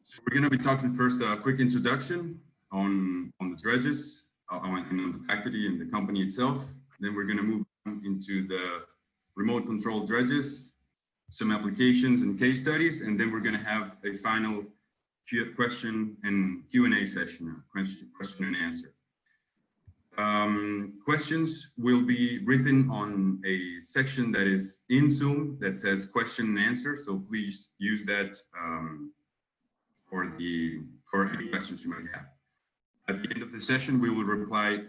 So we're going to be talking first a quick introduction on the dredges and on the factory and the company itself. Then we're going to move on into the remote control dredges, some applications and case studies, and then we're going to have a final question and Q&A session, question and answer. Questions will be written on a section that is in Zoom that says question and answer. So please use that for any questions you might have. At the end of the session, we will reply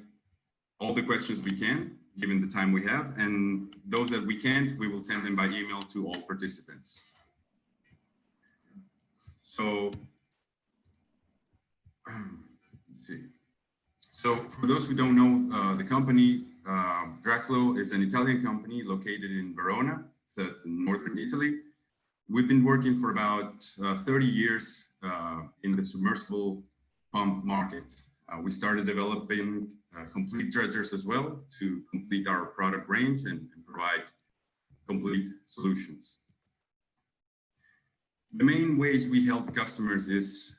all the questions we can, given the time we have, and those that we can't, we will send them by email to all participants. So, let's see. So for those who don't know, the company Dragflow is an Italian company located in Verona. It's in northern Italy. We've been working for about 30 years in the submersible pump market. We started developing complete dredgers as well to complete our product range and provide complete solutions. The main ways we help customers is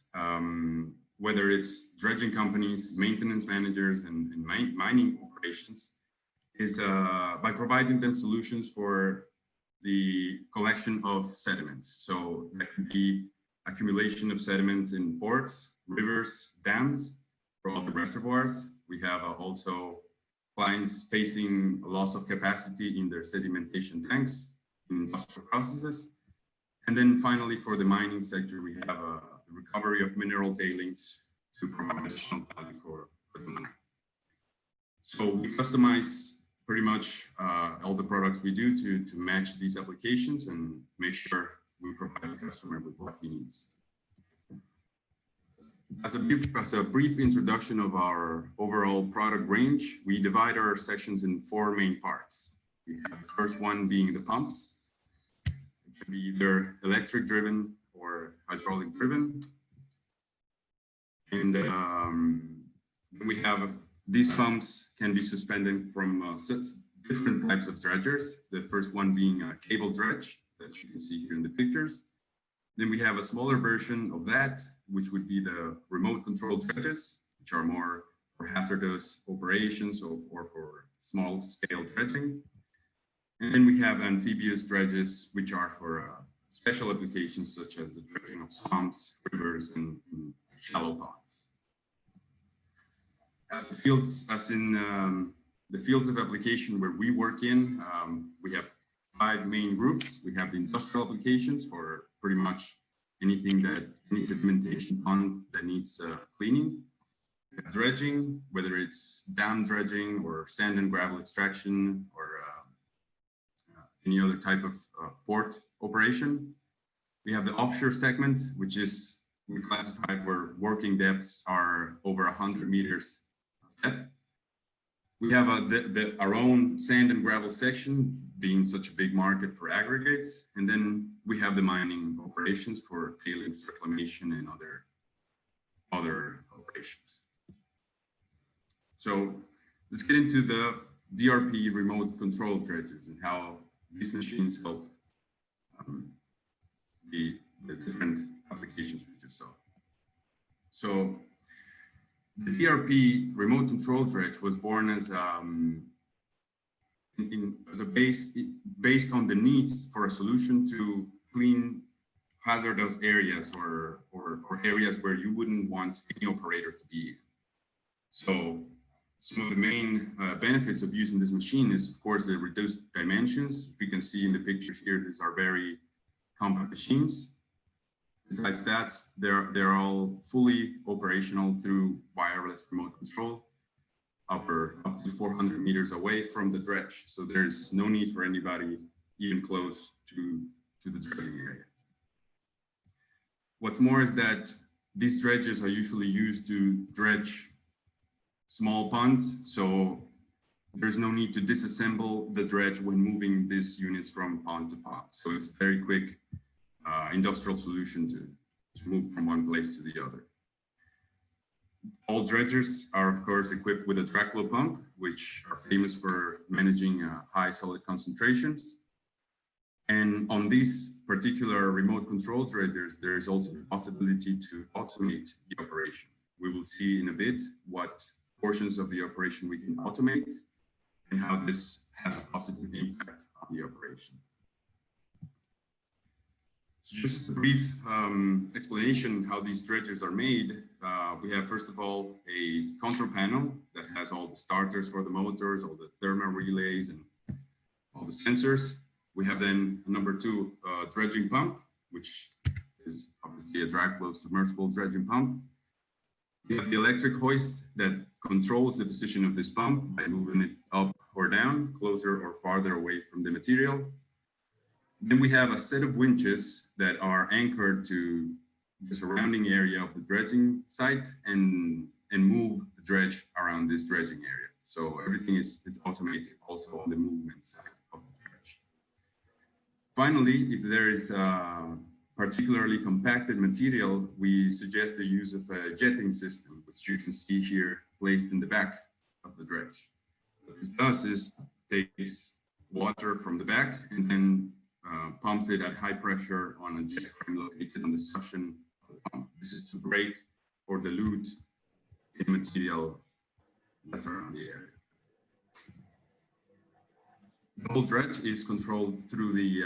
whether it's dredging companies, maintenance managers, and mining operations, is by providing them solutions for the collection of sediments. So that could be accumulation of sediments in ports, rivers, dams, for all the reservoirs. We have also clients facing a loss of capacity in their sedimentation tanks in industrial processes. And then finally, for the mining sector, we have a recovery of mineral tailings to provide additional value for the miner. So we customize pretty much all the products we do to match these applications and make sure we provide the customer with what he needs. As a brief introduction of our overall product range, we divide our sections in 4 main parts. We have the first one being the pumps. It can be either electric driven or hydraulic driven. And we have these pumps can be suspended from 6 different types of dredgers. The first one being a cable dredge that you can see here in the pictures. Then we have a smaller version of that, which would be the remote control dredges, which are more for hazardous operations or for small scale dredging. And then we have amphibious dredges, which are for special applications such as the dredging of swamps, rivers, and shallow ponds. As in the fields of application where we work in, we have 5 main groups. We have the industrial applications for pretty much anything that needs sedimentation pond that needs cleaning. We have dredging, whether it's dam dredging or sand and gravel extraction or any other type of port operation. We have the offshore segment, which is we classified where working depths are over 100 meters of depth. We have our own sand and gravel section, being such a big market for aggregates. And then we have the mining operations for tailings reclamation and other operations. So let's get into the DRP remote control dredges and how these machines help the different applications we just saw. So the DRP remote control dredge was born as based on the needs for a solution to clean hazardous areas or areas where you wouldn't want any operator to be in. So some of the main benefits of using this machine is, of course, the reduced dimensions. We can see in the picture here, these are very compact machines. Besides that, they're all fully operational through wireless remote control up to 400 meters away from the dredge. So there's no need for anybody even close to the dredging area. What's more is that these dredges are usually used to dredge small ponds. So there's no need to disassemble the dredge when moving these units from pond to pond. So it's a very quick industrial solution to move from one place to the other. All dredgers are, of course, equipped with a Dragflow pump, which are famous for managing high solid concentrations. And on these particular remote control dredgers, there is also the possibility to automate the operation. We will see in a bit what portions of the operation we can automate and how this has a positive impact on the operation. So just a brief explanation how these dredgers are made. We have, first of all, a control panel that has all the starters for the motors, all the thermal relays, and all the sensors. We have then number two, dredging pump, which is obviously a Dragflow submersible dredging pump. We have the electric hoist that controls the position of this pump by moving it up or down, closer or farther away from the material. Then we have a set of winches that are anchored to the surrounding area of the dredging site and move the dredge around this dredging area. So everything is automated also on the movement side of the dredge. Finally, if there is particularly compacted material, we suggest the use of a jetting system, which you can see here placed in the back of the dredge. What this does is takes water from the back and then pumps it at high pressure on a jet frame located on the suction of the pump. This is to break or dilute the material that's around the area. The whole dredge is controlled through the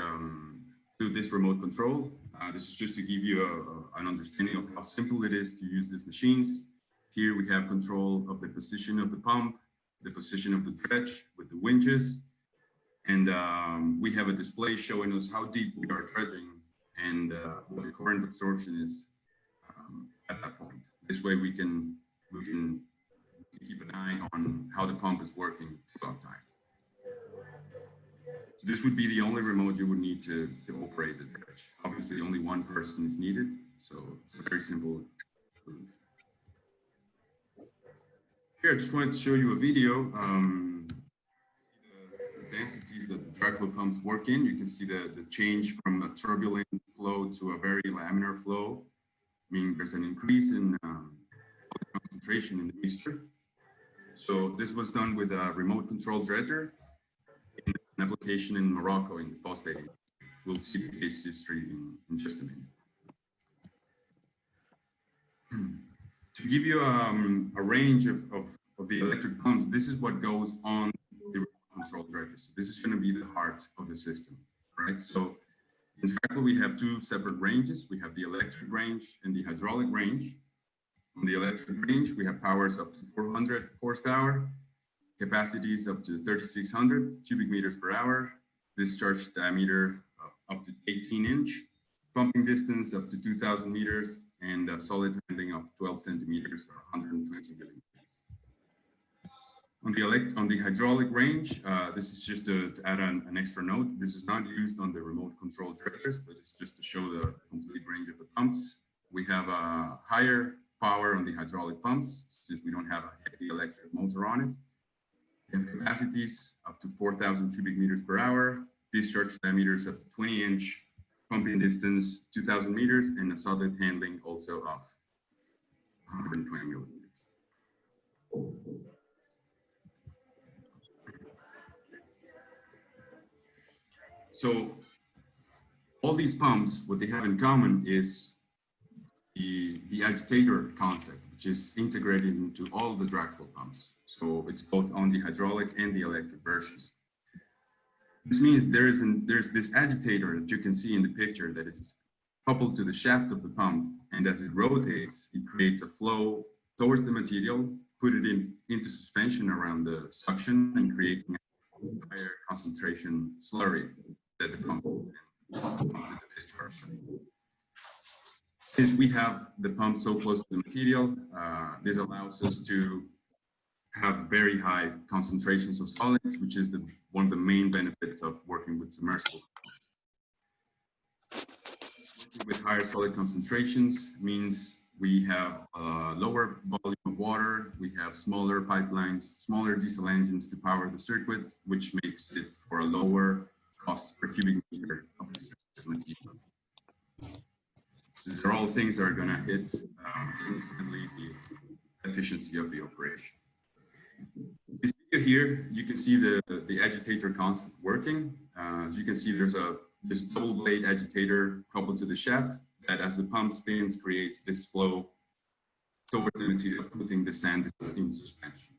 through this remote control. This is just to give you an understanding of how simple it is to use these machines. Here we have control of the position of the pump, the position of the dredge with the winches, and we have a display showing us how deep we are dredging and what the current absorption is at that point. This way we can keep an eye on how the pump is working throughout time. So this would be the only remote you would need to operate the dredge. Obviously, only one person is needed, so it's a very simple solution. Here, I just wanted to show you a video. The densities that the Dragflow pumps work in. You can see the change from a turbulent flow to a very laminar flow, meaning there's an increase in concentration in the mixture. So this was done with a remote control dredger in an application in Morocco in the phosphate. We'll see the case history in just a minute. To give you a range of the electric pumps, this is what goes on the remote control dredgers. This is going to be the heart of the system, right? So in Dragflow, we have two separate ranges. We have the electric range and the hydraulic range. On the electric range, we have powers up to 400 horsepower, capacities up to 3,600 cubic meters per hour, discharge diameter up to 18-inch, pumping distance up to 2,000 meters, and a solid handling of 12 centimeters or 120 millimeters. On the hydraulic range, this is just to add an extra note. This is not used on the remote control dredgers, but it's just to show the complete range of the pumps. We have a higher power on the hydraulic pumps since we don't have a heavy electric motor on it. We have capacities up to 4,000 cubic meters per hour, discharge diameters up to 20-inch, pumping distance 2,000 meters, and a solid handling also of 120 millimeters. So all these pumps, what they have in common is the agitator concept, which is integrated into all the Dragflow pumps. So it's both on the hydraulic and the electric versions. This means there's this agitator that you can see in the picture that is coupled to the shaft of the pump, and as it rotates, it creates a flow towards the material, put it into suspension around the suction, and creating a higher concentration slurry that the pump will pump into the discharge site. Since we have the pump so close to the material, this allows us to have very high concentrations of solids, which is one of the main benefits of working with submersible pumps. Working with higher solid concentrations means we have a lower volume of water, we have smaller pipelines, smaller diesel engines to power the circuit, which makes it for a lower cost per cubic meter of extracted material. These are all things that are going to hit significantly the efficiency of the operation. This video here, you can see the agitator concept working. As you can see, there's a this double blade agitator coupled to the shaft that, as the pump spins, creates this flow towards the material, putting the sand in suspension.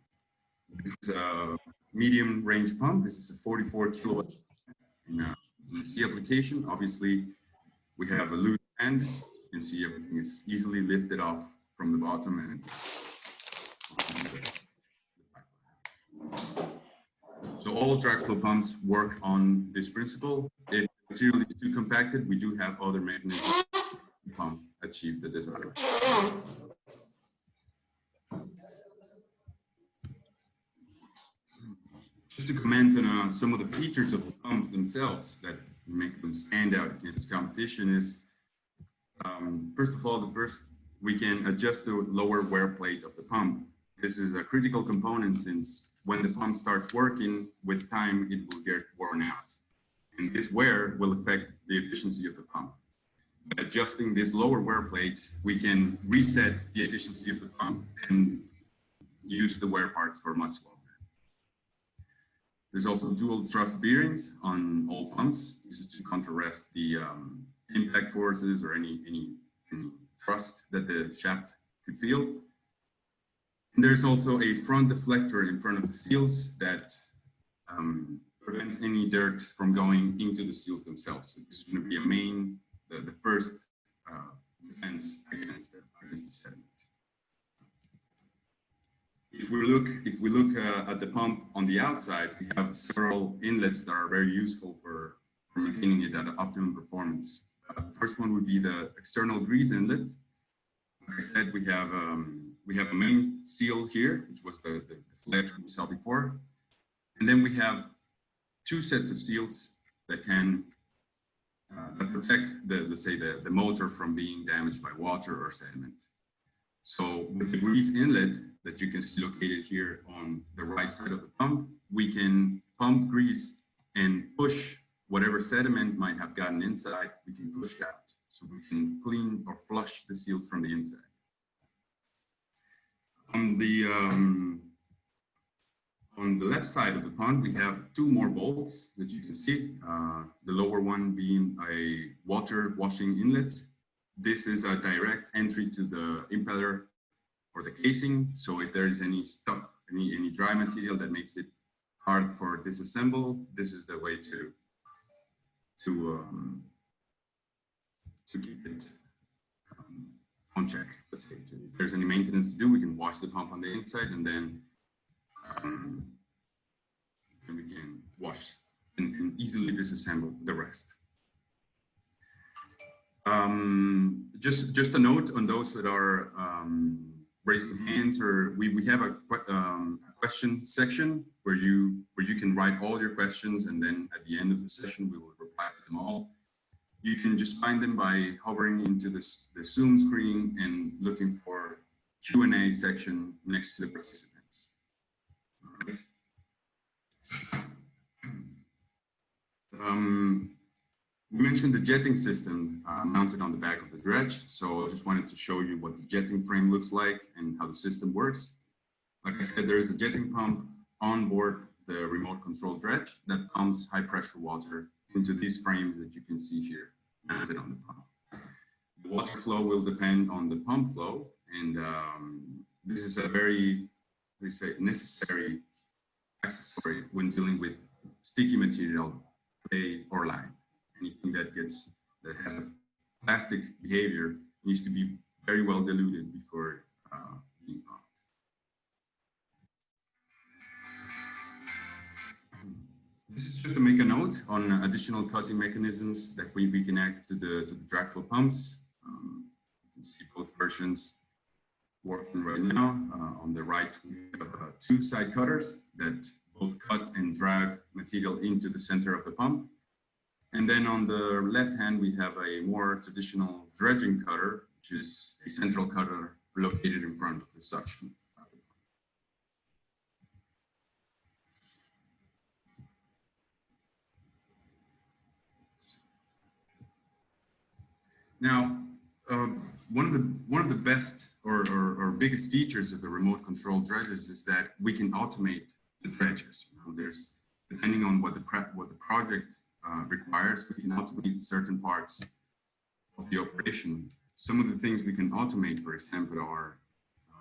This is a medium range pump. This is a 44 kilowatt in a C application. Obviously, we have a loose end. You can see everything is easily lifted off from the bottom and so all Dragflow pumps work on this principle. If the material is too compacted, we do have other mechanisms to pump achieve the desired. Just to comment on some of the features of the pumps themselves that make them stand out against competition is, first of all, we can adjust the lower wear plate of the pump. This is a critical component since when the pump starts working, with time, it will get worn out. And this wear will affect the efficiency of the pump. By adjusting this lower wear plate, we can reset the efficiency of the pump and use the wear parts for much longer. There's also dual thrust bearings on all pumps. This is to contrast the impact forces or any thrust that the shaft could feel. And there's also a front deflector in front of the seals that prevents any dirt from going into the seals themselves. So this is going to be the first defense against the sediment. If we look at the pump on the outside, we have several inlets that are very useful for maintaining it at optimum performance. The first one would be the external grease inlet. Like I said, we have a main seal here, which was the fledge we saw before. And then we have two sets of seals that can protect the motor from being damaged by water or sediment. So with the grease inlet that you can see located here on the right side of the pump, we can pump grease and push whatever sediment might have gotten inside, we can push it out. So we can clean or flush the seals from the inside. On the left side of the pump, we have two more bolts that you can see. The lower one being a water washing inlet. This is a direct entry to the impeller or the casing. So if there is any stuck, any dry material that makes it hard for disassemble, this is the way to keep it on check. Let's say if there's any maintenance to do, we can wash the pump on the inside and then we can wash and easily disassemble the rest. Just a note on those that are raising hands, or we have a question section where you can write all your questions, and then at the end of the session we will reply to them all. You can just find them by hovering into the Zoom screen and looking for Q&A section next to the participants. All right. We mentioned the jetting system mounted on the back of the dredge. So I just wanted to show you what the jetting frame looks like and how the system works. Like I said, there is a jetting pump on board the remote control dredge that pumps high pressure water into these frames that you can see here mounted on the pump. The water flow will depend on the pump flow, and this is a very, necessary accessory when dealing with sticky material, clay or lime. Anything that has a plastic behavior needs to be very well diluted before being pumped. This is just to make a note on additional cutting mechanisms that we can add to the Dragflow pumps. You can see both versions working right now. On the right, we have two side cutters that both cut and drive material into the center of the pump. And then on the left hand, we have a more traditional dredging cutter, which is a central cutter located in front of the suction. Now, one of the best or biggest features of the remote control dredges is that we can automate the dredges. There's, depending on what the project requires, we can automate certain parts of the operation. Some of the things we can automate, for example, are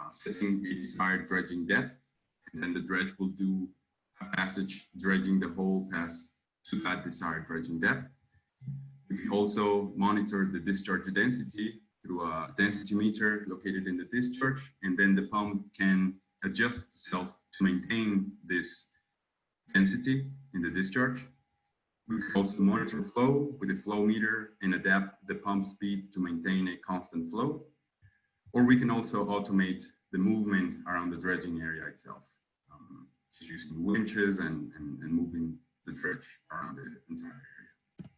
setting a desired dredging depth, and then the dredge will do a passage dredging the whole pass to that desired dredging depth. We can also monitor the discharge density through a density meter located in the discharge, and then the pump can adjust itself to maintain this density in the discharge. We can also monitor flow with a flow meter and adapt the pump speed to maintain a constant flow. Or we can also automate the movement around the dredging area itself, just using winches and moving the dredge around the entire area.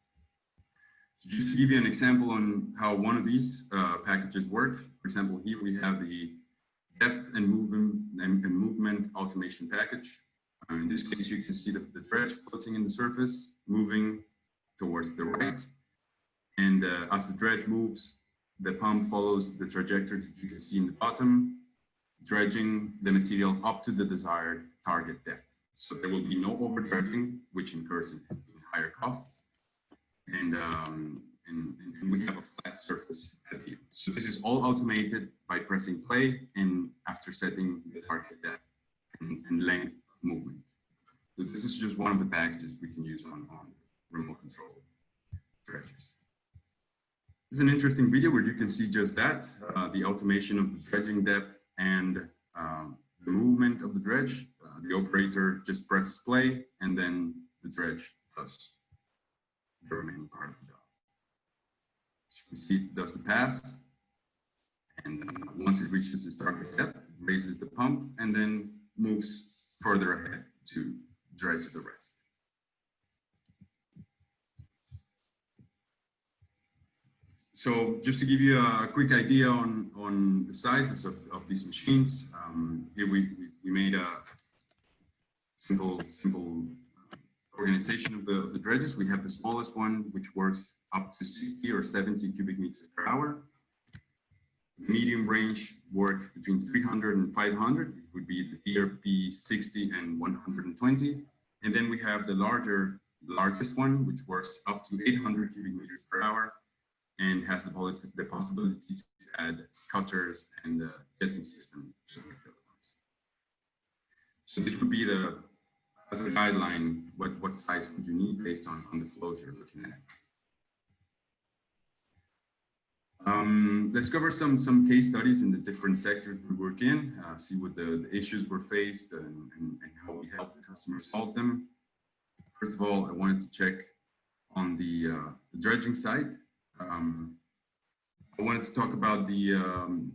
So just to give you an example on how one of these packages work, for example, here we have the depth and movement automation package. In this case, you can see the dredge floating in the surface, moving towards the right. And as the dredge moves, the pump follows the trajectory that you can see in the bottom, dredging the material up to the desired target depth. So there will be no over dredging, which incurs in higher costs. And we have a flat surface at the end. So this is all automated by pressing play and after setting the target depth and length of movement. So this is just one of the packages we can use on remote control dredges. This is an interesting video where you can see just that, the automation of the dredging depth and the movement of the dredge. The operator just presses play and then the dredge does the remaining part of the job. As you can see, it does the pass, and once it reaches its target depth, it raises the pump and then moves further ahead to dredge the rest. So just to give you a quick idea on the sizes of these machines, here we made a simple organization of the dredges. We have the smallest one, which works up to 60 or 70 cubic meters per hour. The medium range work between 300 and 500, which would be the DRP 60 and 120. And then we have the largest one, which works up to 800 cubic meters per hour and has the possibility to add cutters and the jetting system. So this would be as a guideline, what size would you need based on the flows you're looking at. Let's cover some case studies in the different sectors we work in, see what the issues were faced and how we help the customer solve them. First of all, I wanted to check on the dredging side. I wanted to talk about the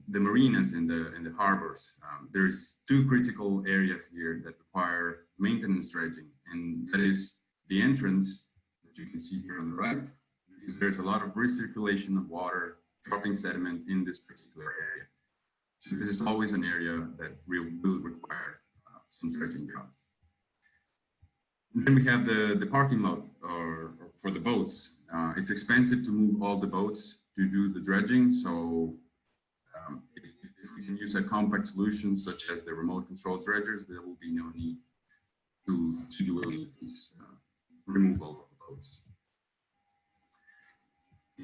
marinas and the harbors. There's two critical areas here that require maintenance dredging, and that is the entrance that you can see here on the right, because there's a lot of recirculation of water, dropping sediment in this particular area. So this is always an area that will require some dredging jobs. And then we have the parking lot or for the boats. It's expensive to move all the boats to do the dredging, so if we can use a compact solution such as the remote control dredgers, there will be no need to do any of these removal of the boats.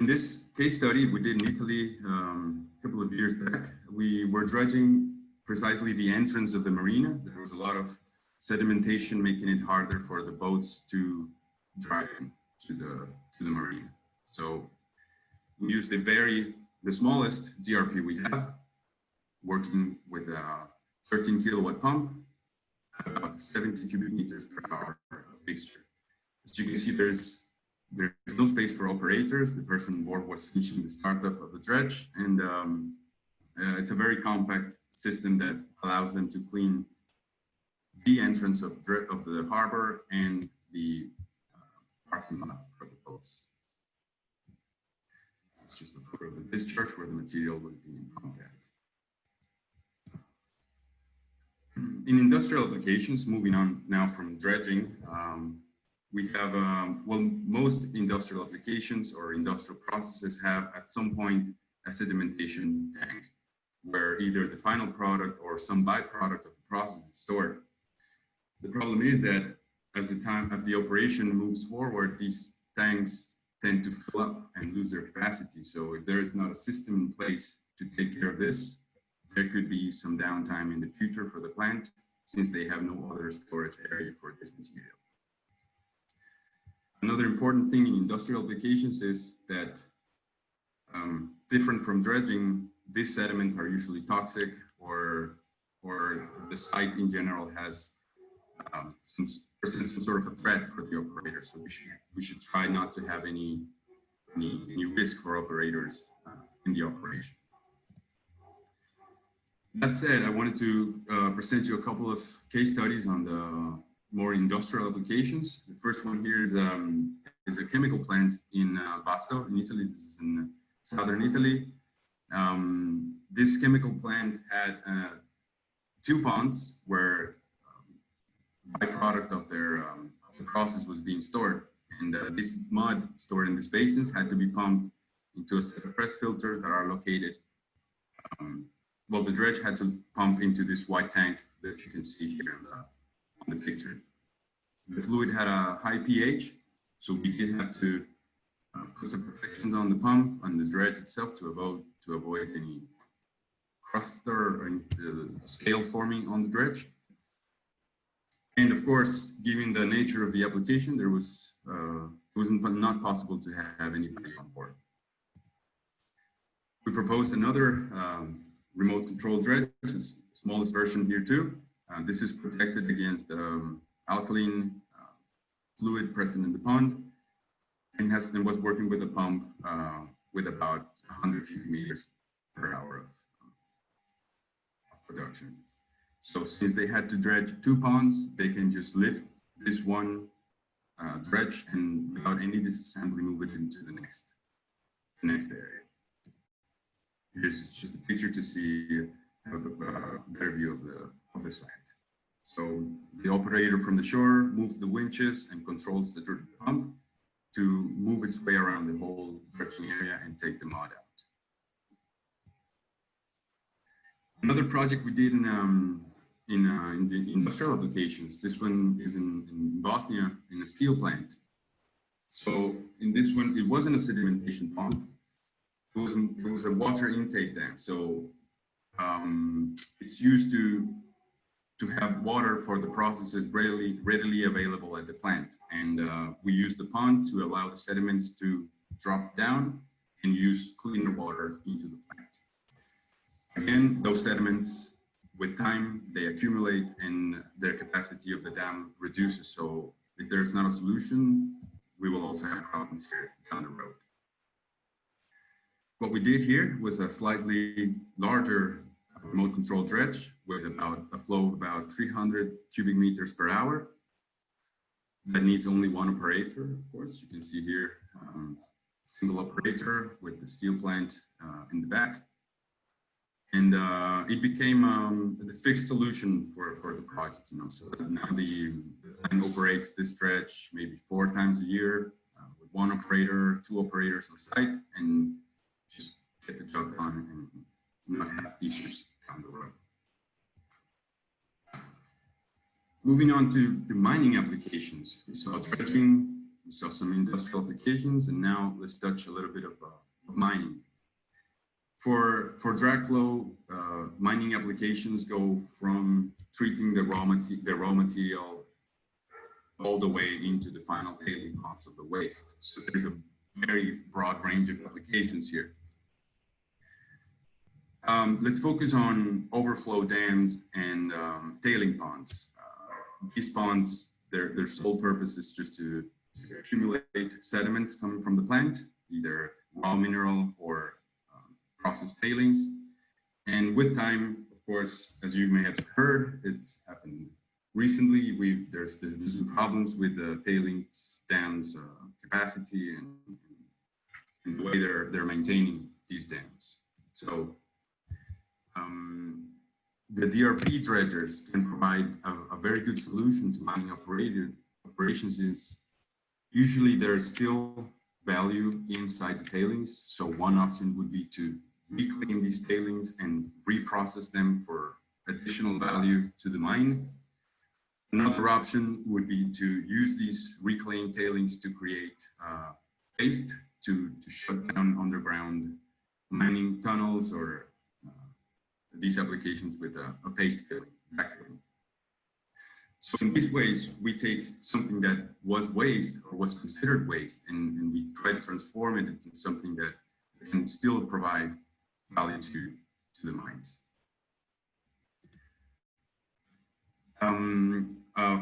In this case study we did in Italy a couple of years back, we were dredging precisely the entrance of the marina. There was a lot of sedimentation making it harder for the boats to drive into the marina. So we used the smallest DRP we have, working with a 13 kilowatt pump, about 70 cubic meters per hour of mixture. As you can see, there's no space for operators. The person on board was finishing the startup of the dredge, and it's a very compact system that allows them to clean the entrance of the harbor and the parking lot for the boats. It's just a photo of the discharge where the material will be in contact. In industrial applications, moving on now from dredging, we have, well, most industrial applications or industrial processes have at some point a sedimentation tank where either the final product or some byproduct of the process is stored. The problem is that as the operation moves forward, these tanks tend to fill up and lose their capacity. So if there is not a system in place to take care of this, there could be some downtime in the future for the plant, since they have no other storage area for this material. Another important thing in industrial applications is that, different from dredging, these sediments are usually toxic, or the site in general has some sort of a threat for the operator. So we should try not to have any risk for operators in the operation. That said, I wanted to present you a couple of case studies on the more industrial applications. The first one here is a chemical plant in Vasto in Italy. This is in southern Italy. This chemical plant had 2 ponds where byproduct of the process was being stored, and this mud stored in these basins had to be pumped into a set of press filters that are located. Well, the dredge had to pump into this white tank that you can see here on the picture. The fluid had a high pH, so we did have to put some protections on the pump and the dredge itself to avoid any crust or any scale forming on the dredge. And of course, given the nature of the application, it was not possible to have anybody on board. We proposed another remote control dredge, this is the smallest version here too. This is protected against alkaline fluid present in the pond, and was working with a pump with about 100 cubic meters per hour of production. So since they had to dredge 2 ponds, they can just lift this one dredge and without any disassembly move it into the next area. Here's just a picture to see a better view of the site. So the operator from the shore moves the winches and controls the pump to move its way around the whole dredging area and take the mud out. Another project we did in the industrial applications. This one is in Bosnia in a steel plant. So in this one, it wasn't a sedimentation pond. It was a water intake dam. So it's used to have water for the processes readily available at the plant. And we use the pond to allow the sediments to drop down and use cleaner water into the plant. Again, those sediments, with time, they accumulate and their capacity of the dam reduces. So if there's not a solution, we will also have problems here down the road. What we did here was a slightly larger remote control dredge with about a flow of about 300 cubic meters per hour. That needs only one operator, of course. You can see here, single operator with the steel plant in the back. And it became the fixed solution for the project. So now the plant operates this dredge maybe 4 times a year with 1 operator, 2 operators on site, and just get the job done and not have issues down the road. Moving on to the mining applications. We saw dredging, we saw some industrial applications, and now let's touch a little bit of mining. For Dragflow, mining applications go from treating the raw material all the way into the final tailing ponds of the waste. So there's a very broad range of applications here. Let's focus on overflow dams and tailing ponds. These ponds, their sole purpose is just to accumulate sediments coming from the plant, either raw mineral or processed tailings. And with time, of course, as you may have heard, it's happened recently. There's some problems with the tailings dams capacity and the way they're maintaining these dams. So the DRP dredgers can provide a very good solution to mining operations, since usually there's still value inside the tailings. So one option would be to reclaim these tailings and reprocess them for additional value to the mine. Another option would be to use these reclaimed tailings to create paste to shut down underground mining tunnels or these applications with a paste filling, backfilling. So in these ways, we take something that was waste or was considered waste, and we try to transform it into something that can still provide value to the mines.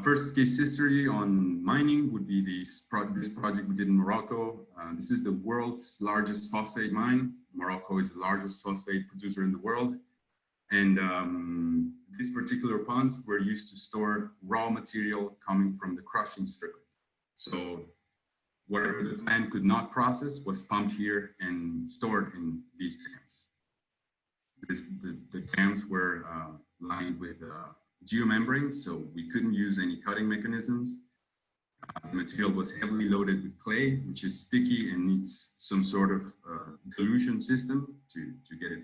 First case history on mining would be this project we did in Morocco. This is the world's largest phosphate mine. Morocco is the largest phosphate producer in the world. And these particular ponds were used to store raw material coming from the crushing circuit. So whatever the plant could not process was pumped here and stored in these dams. The dams were lined with geomembrane, so we couldn't use any cutting mechanisms. The material was heavily loaded with clay, which is sticky and needs some sort of dilution system to get it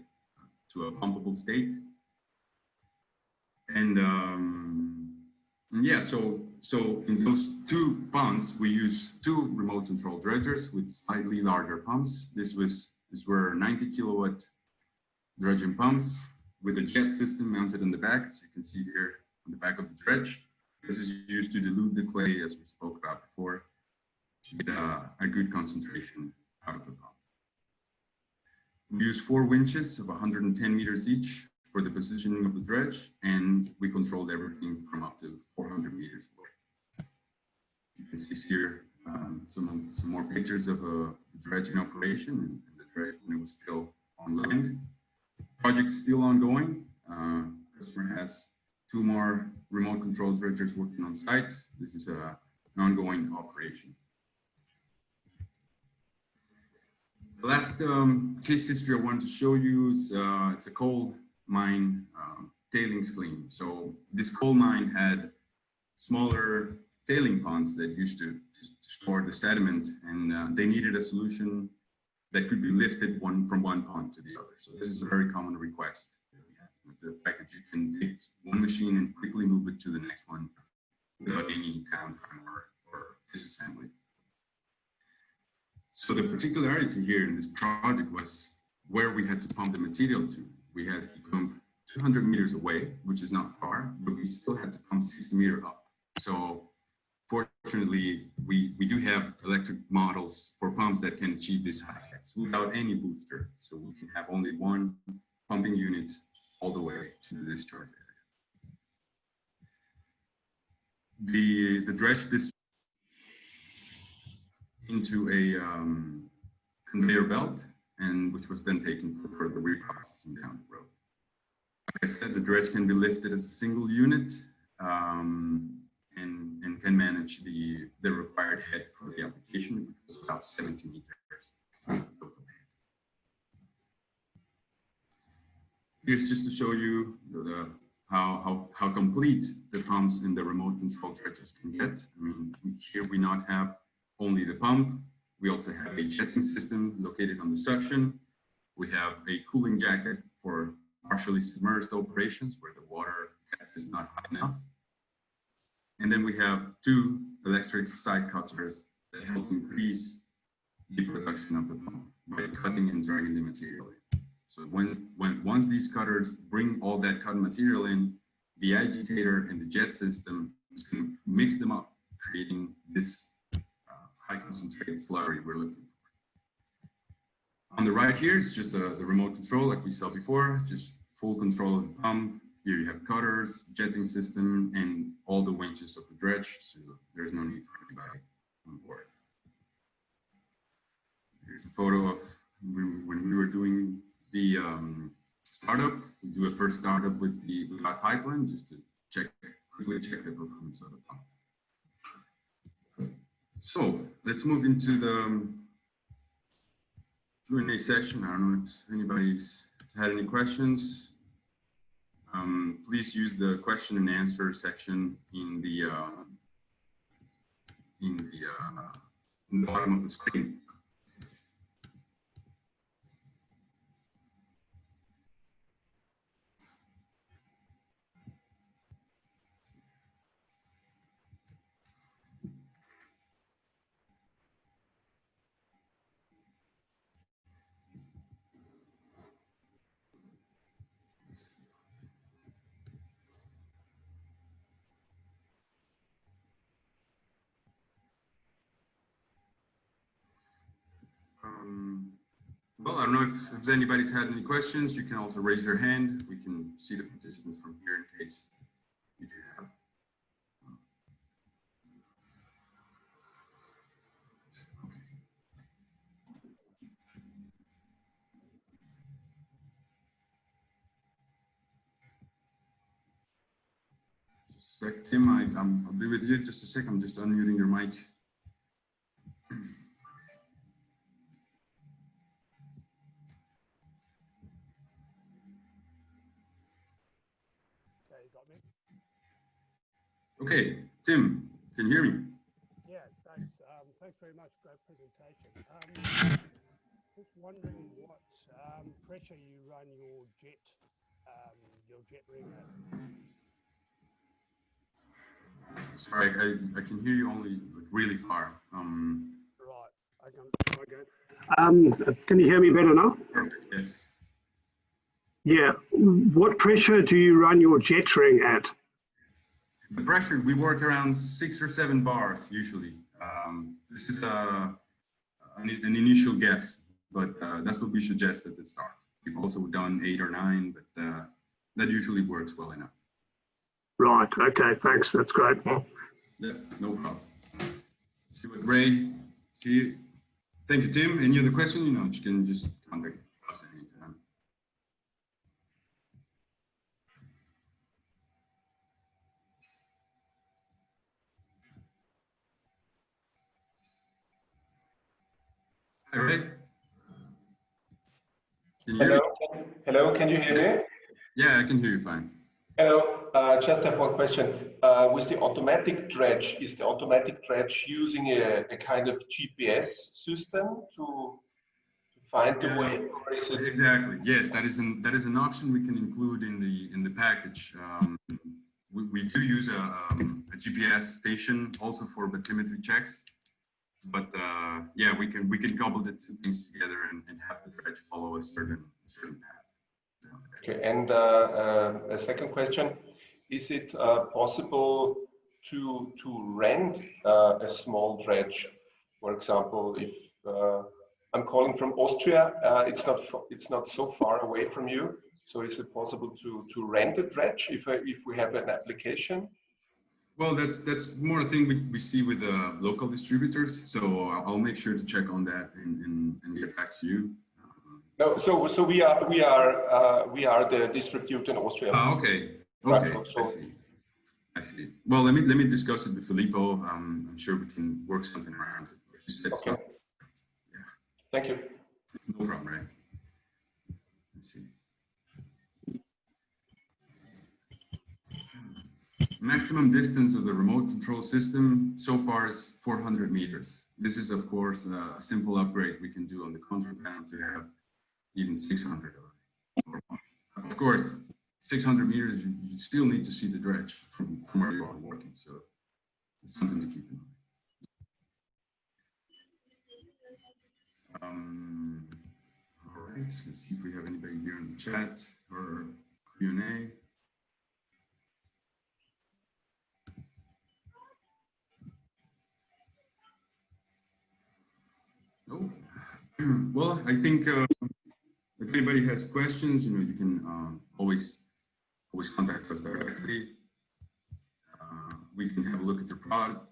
to a pumpable state. And yeah, so in those two ponds, we use two remote control dredgers with slightly larger pumps. These were 90 kilowatt dredging pumps with a jet system mounted on the back, as you can see here on the back of the dredge. This is used to dilute the clay, as we spoke about before, to get a good concentration out of the pump. We use 4 winches of 110 meters each for the positioning of the dredge, and we controlled everything from up to 400 meters away. You can see here some more pictures of the dredge in operation and the dredge when it was still on land. Project is still ongoing. Customer has 2 more remote control dredgers working on site. This is an ongoing operation. The last case history I wanted to show you is it's a coal mine tailings clean. So this coal mine had smaller tailing ponds that used to store the sediment, and they needed a solution that could be lifted from one pond to the other. So this is a very common request. The fact that you can take one machine and quickly move it to the next one without any downtime or disassembly. So the particularity here in this project was where we had to pump the material to. We had to pump 200 meters away, which is not far, but we still had to pump 60 meters up. So fortunately, we do have electric models for pumps that can achieve this high heights without any booster. So we can have only one pumping unit all the way to the discharge area. The dredge this into a conveyor belt, and which was then taken for further reprocessing down the road. Like I said, the dredge can be lifted as a single unit and can manage the required head for the application, which was about 70 meters. Here's just to show you how complete the pumps in the remote control dredges can get. I mean, here we not have only the pump. We also have a jetting system located on the suction. We have a cooling jacket for partially submerged operations where the water depth is not high enough. And then we have 2 electric side cutters that help increase the production of the pump by cutting and draining the material in. So once these cutters bring all that cut material in, the agitator and the jet system is going to mix them up, creating this high concentrated slurry we're looking for. On the right here, it's just the remote control like we saw before, just full control of the pump. Here you have cutters, jetting system, and all the winches of the dredge, so there's no need for anybody on board. Here's a photo of when we were doing the startup. We do a first startup with the pipeline just to quickly check the performance of the pump. So let's move into the Q&A section. I don't know if anybody's had any questions. Please use the question and answer section in the bottom of the screen. Well, I don't know if anybody's had any questions. You can also raise your hand. We can see the participants from here in case you do have. Just a sec, Tim. I'll be with you just a sec. I'm just unmuting your mic. Okay, Tim, can you hear me? Yeah, thanks. Thanks very much. Great presentation. Just wondering what pressure you run your jet ring at. Sorry, I can hear you only really far. Right, I can try again. Can you hear me better now? Perfect, yes. Yeah, what pressure do you run your jet ring at? The pressure, we work around 6 or 7 bars usually. This is an initial guess, but that's what we suggest at the start. We've also done 8 or 9, but that usually works well enough. Right, okay, thanks, that's great. Yeah, no problem. See what Ray, see you. Thank you, Tim. Any other question? You can just contact us anytime. Hi, Ray. Hello, can you hear me? Yeah, I can hear you fine. Hello, just have one question. With the automatic dredge, is the automatic dredge using a kind of GPS system to find the way, or is it? Exactly. Yes, that is an option we can include in the package. We do use a GPS station also for bathymetry checks, but yeah, we can couple the two things together and have the dredge follow a certain path. Okay, and a second question: is it possible to rent a small dredge? For example, if I'm calling from Austria, it's not so far away from you. So is it possible to rent a dredge if we have an application? Well, that's more a thing we see with the local distributors. So I'll make sure to check on that and get back to you. No, so we are the distributor in Austria. Okay. I see. Well, let me discuss it with Filippo. I'm sure we can work something around it. Okay. Yeah. Thank you. No problem, right? Let's see. Maximum distance of the remote control system so far is 400 meters. This is, of course, a simple upgrade we can do on the control panel to have even 600 or more. Of course, 600 meters, you still need to see the dredge from where you are working. So it's something to keep in mind. All right, let's see if we have anybody here in the chat or Q&A. No. Well, I think if anybody has questions, you can always contact us directly. We can have a look at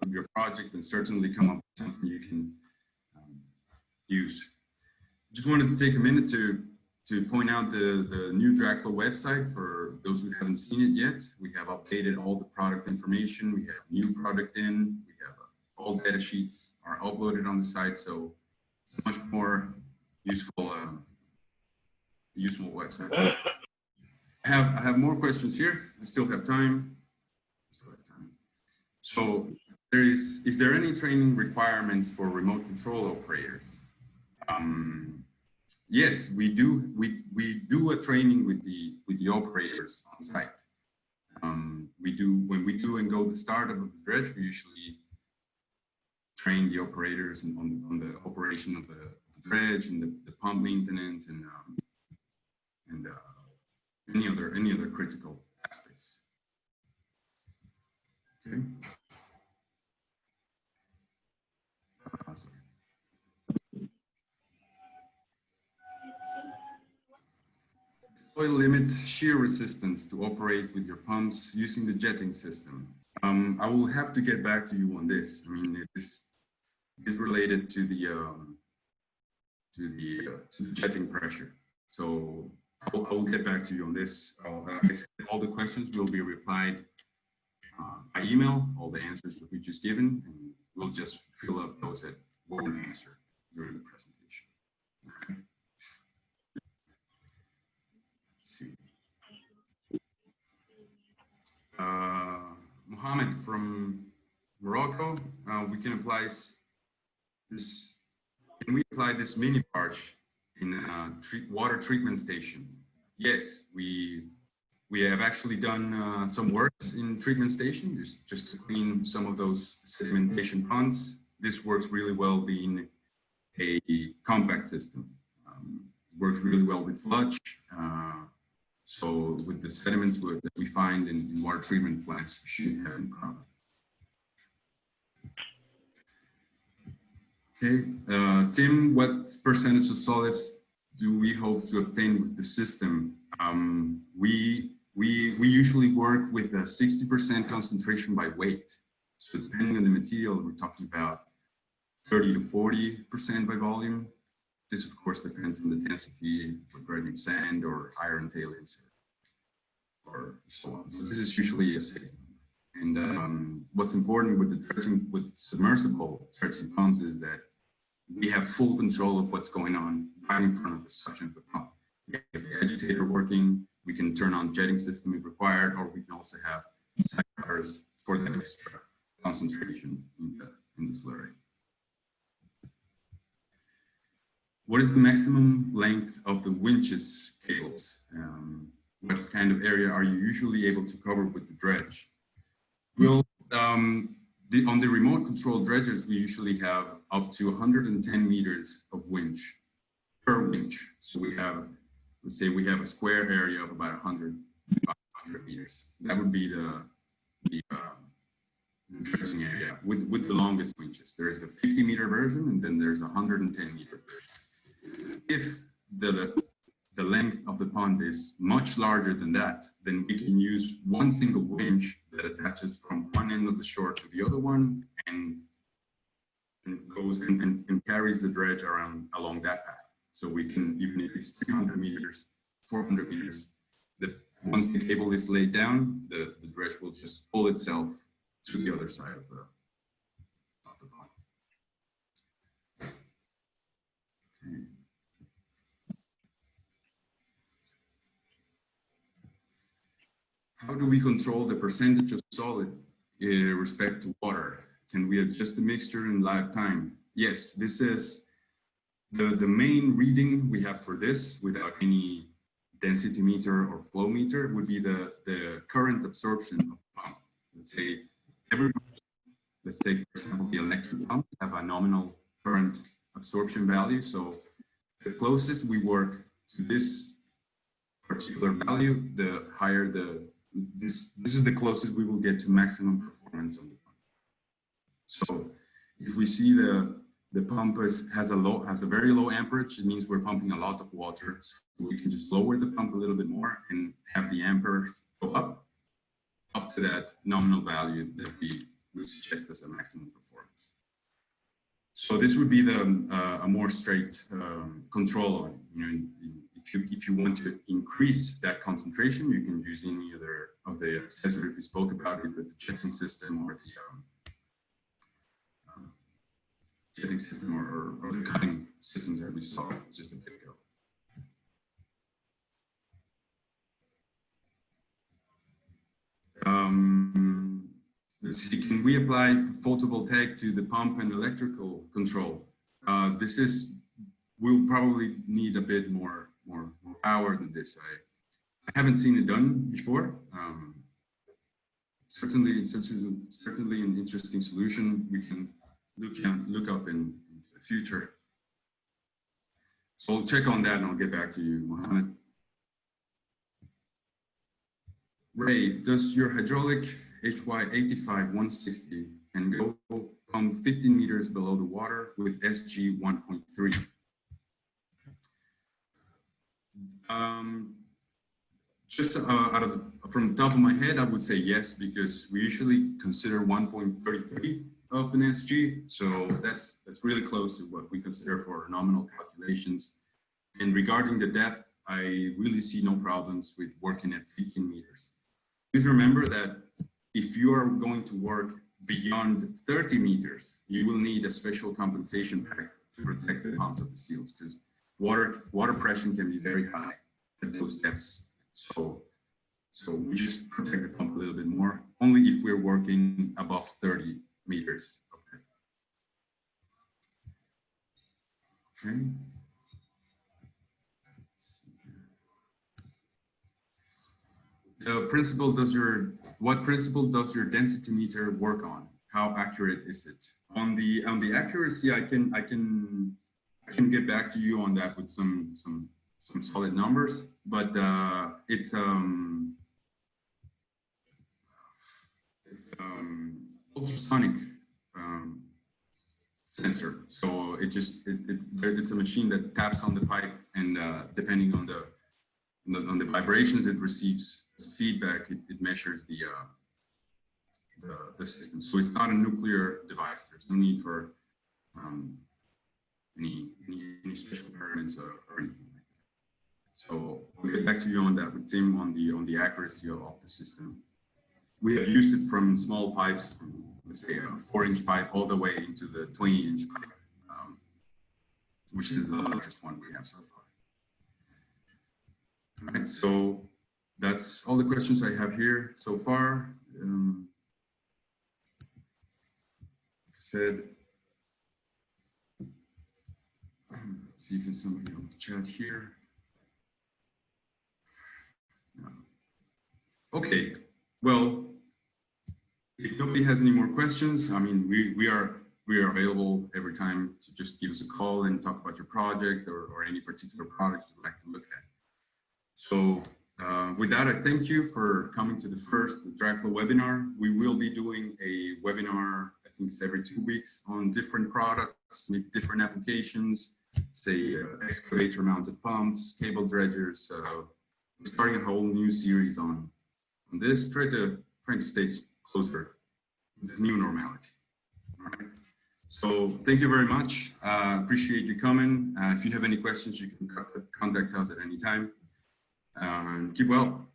your project and certainly come up with something you can use. Just wanted to take a minute to point out the new Dragflow website for those who haven't seen it yet. We have updated all the product information. We have new product in. We have all data sheets are uploaded on the site, so it's a much more useful website. I have more questions here. We still have time. So is there any training requirements for remote control operators? Yes, we do. We do a training with the operators on site. When we do and go the startup of the dredge, we usually train the operators on the operation of the dredge and the pump maintenance and any other critical aspects. Okay. soil limit shear resistance to operate with your pumps using the jetting system. I will have to get back to you on this. I mean, it is related to the jetting pressure. So I will get back to you on this. All the questions will be replied by email, all the answers that we just given, and we'll just fill up those that weren't answered during the presentation. Okay. Let's see. Mohammed from Morocco, we can apply this. Can we apply this mini barge in a water treatment station? Yes, we have actually done some works in treatment station just to clean some of those sedimentation ponds. This works really well being a compact system. Works really well with sludge. So with the sediments that we find in water treatment plants, we shouldn't have any problem. Okay, Tim, what percentage of solids do we hope to obtain with the system? We usually work with a 60% concentration by weight. So depending on the material, we're talking about 30 to 40% by volume. This, of course, depends on the density, regarding sand or iron tailings or so on. So this is usually a setting. And what's important with the dredging, with submersible dredging pumps, is that we have full control of what's going on right in front of the suction of the pump. We have the agitator working, we can turn on jetting system if required, or we can also have side cutters for that extra concentration in the slurry. What is the maximum length of the winches cables? What kind of area are you usually able to cover with the dredge? Well, on the remote control dredgers, we usually have up to 110 meters of winch per winch. So we have, let's say we have a square area of about 100 meters. That would be the dredging area with the longest winches. There's the 50-meter version, and then there's a 110-meter version. If the length of the pond is much larger than that, then we can use one single winch that attaches from one end of the shore to the other one and goes and carries the dredge along that path. So we can, even if it's 300 meters, 400 meters, once the cable is laid down, the dredge will just pull itself to the other side of the pond. Okay. How do we control the percentage of solid in respect to water? Can we adjust the mixture in live time? Yes, this is the main reading we have for this, without any density meter or flow meter, would be the current absorption of the pump. Let's say let's take, for example, the electric pump have a nominal current absorption value. So the closest we work to this particular value, the higher this is the closest we will get to maximum performance on the pump. So if we see the pump has a very low amperage, it means we're pumping a lot of water. So we can just lower the pump a little bit more and have the amperes go up to that nominal value that we would suggest as a maximum performance. So this would be a more straight control on, if you want to increase that concentration, you can use any other of the accessories we spoke about, either the jetting system or the jetting system or the cutting systems that we saw just a bit ago. Let's see, can we apply photovoltaic to the pump and electrical control? We'll probably need a bit more power than this. I haven't seen it done before. Certainly an interesting solution we can look up in the future. So I'll check on that and I'll get back to you, Mohammed. Ray, does your hydraulic HY85 160 and go pump 15 meters below the water with SG 1.3? Just from the top of my head, I would say yes, because we usually consider 1.33 of an SG. So that's really close to what we consider for nominal calculations. And regarding the depth, I really see no problems with working at 15 meters. Please remember that if you are going to work beyond 30 meters, you will need a special compensation pack to protect the pumps of the seals, because water pressure can be very high at those depths. So we just protect the pump a little bit more, only if we're working above 30 meters of depth. Okay. What principle does your density meter work on? How accurate is it? On the accuracy, I can get back to you on that with some solid numbers, but it's ultrasonic sensor. So it's a machine that taps on the pipe, and depending on the vibrations it receives as feedback, it measures the system. So it's not a nuclear device. There's no need for any special permits or anything like that. So we'll get back to you on that with Tim on the accuracy of the system. We have used it from small pipes, from let's say a 4-inch pipe all the way into the 20-inch pipe, which is the largest one we have so far. All right, so that's all the questions I have here so far. See if there's somebody on the chat here. No. Okay, well, if nobody has any more questions, I mean, we are available every time to just give us a call and talk about your project or any particular product you'd like to look at. So with that, I thank you for coming to the first Dragflow webinar. We will be doing a webinar, I think it's every 2 weeks, on different products, maybe different applications, say excavator mounted pumps, cable dredgers. We're starting a whole new series on this, trying to stay closer to this new normality. All right. So thank you very much. Appreciate you coming. If you have any questions, you can contact us at any time. Keep well.